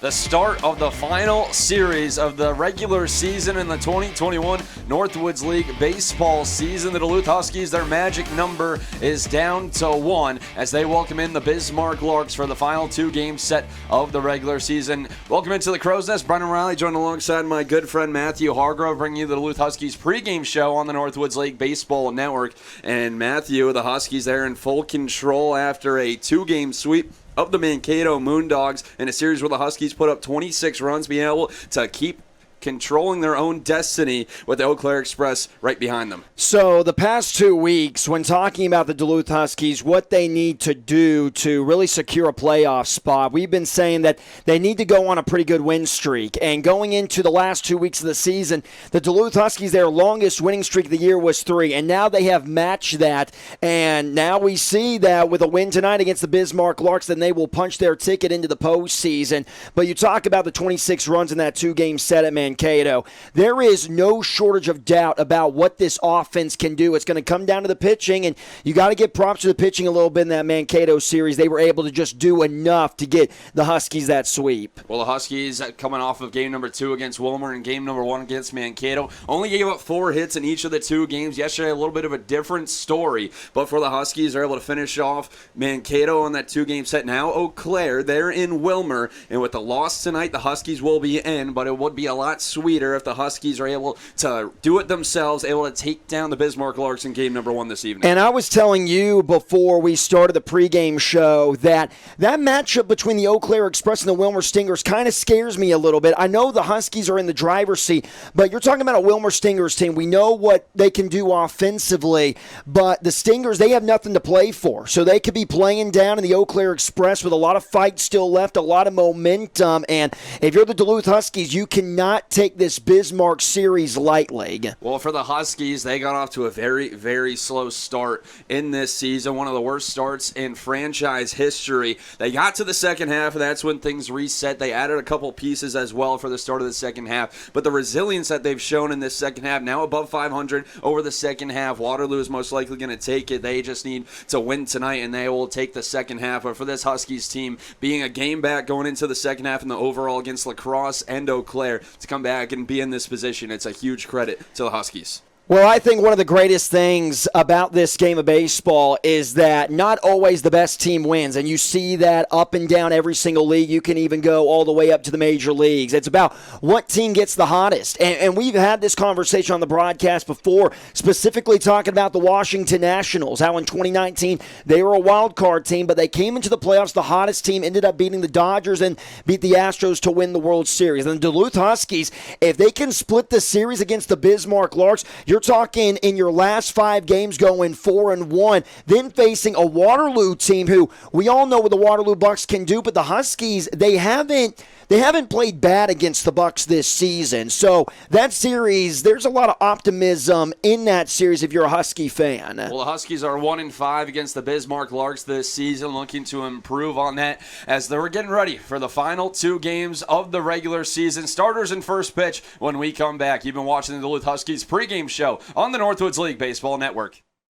the start of the final series of the regular season in the 2021 Northwoods League baseball season. The Duluth Huskies, their magic number is down to 1 as they welcome in the Bismarck Larks for the final 2-game set of the regular season. Welcome into the Crow's Nest. Brendan Reilly joined alongside my good friend Matthew Hargrove, bringing you the Duluth Huskies pregame show on the Northwoods League Baseball Network. And Matthew, the Huskies there in full control after a 2-game sweep of the Mankato Moondogs in a series where the Huskies put up 26 runs, being able to keep controlling their own destiny with the Eau Claire Express right behind them. So the past 2 weeks, when talking about the Duluth Huskies, what they need to do to really secure a playoff spot, we've been saying that they need to go on a pretty good win streak. And going into the last 2 weeks of the season, the Duluth Huskies, their longest winning streak of the year was 3. And now they have matched that. And now we see that with a win tonight against the Bismarck Larks, then they will punch their ticket into the postseason. But you talk about the 26 runs in that 2-game set at Mankato. There is no shortage of doubt about what this offense can do. It's going to come down to the pitching, and you got to give props to the pitching a little bit in that Mankato series. They were able to just do enough to get the Huskies that sweep. Well, the Huskies, coming off of game number 2 against Wilmer and game number 1 against Mankato, only gave up 4 hits in each of the 2 games. Yesterday, a little bit of a different story, but for the Huskies, they're able to finish off Mankato on that 2-game set. Now Eau Claire, they're in Wilmer, and with the loss tonight, the Huskies will be in, but it would be a lot sweeter if the Huskies are able to do it themselves, able to take down the Bismarck Larks in game number 1 this evening. And I was telling you before we started the pregame show that matchup between the Eau Claire Express and the Wilmer Stingers kind of scares me a little bit. I know the Huskies are in the driver's seat, but you're talking about a Wilmer Stingers team. We know what they can do offensively, but the Stingers, they have nothing to play for. So they could be playing down in the Eau Claire Express with a lot of fight still left, a lot of momentum. And if you're the Duluth Huskies, you cannot take this Bismarck series lightly. Well, for the Huskies, they got off to a very, very slow start in this season. One of the worst starts in franchise history. They got to the second half, and that's when things reset. They added a couple pieces as well for the start of the second half. But the resilience that they've shown in this second half, now above 500 over the second half, Waterloo is most likely going to take it. They just need to win tonight, and they will take the second half. But for this Huskies team, being a game back going into the second half in the overall against La Crosse and Eau Claire, to come back and be in this position, it's a huge credit to the Huskies. Well, I think one of the greatest things about this game of baseball is that not always the best team wins, and you see that up and down every single league. You can even go all the way up to the major leagues. It's about what team gets the hottest, and we've had this conversation on the broadcast before, specifically talking about the Washington Nationals, how in 2019 they were a wild card team, but they came into the playoffs. The hottest team ended up beating the Dodgers and beat the Astros to win the World Series. And the Duluth Huskies, if they can split the series against the Bismarck Larks, you're talking in your last 5 games going 4-1, then facing a Waterloo team who we all know what the Waterloo Bucks can do, but the Huskies, they haven't played bad against the Bucks this season. So that series, there's a lot of optimism in that series if you're a Husky fan. Well, the Huskies are 1-5 against the Bismarck Larks this season, looking to improve on that as they're getting ready for the final 2 games of the regular season. Starters and first pitch when we come back. You've been watching the Duluth Huskies pregame show on the Northwoods League Baseball Network.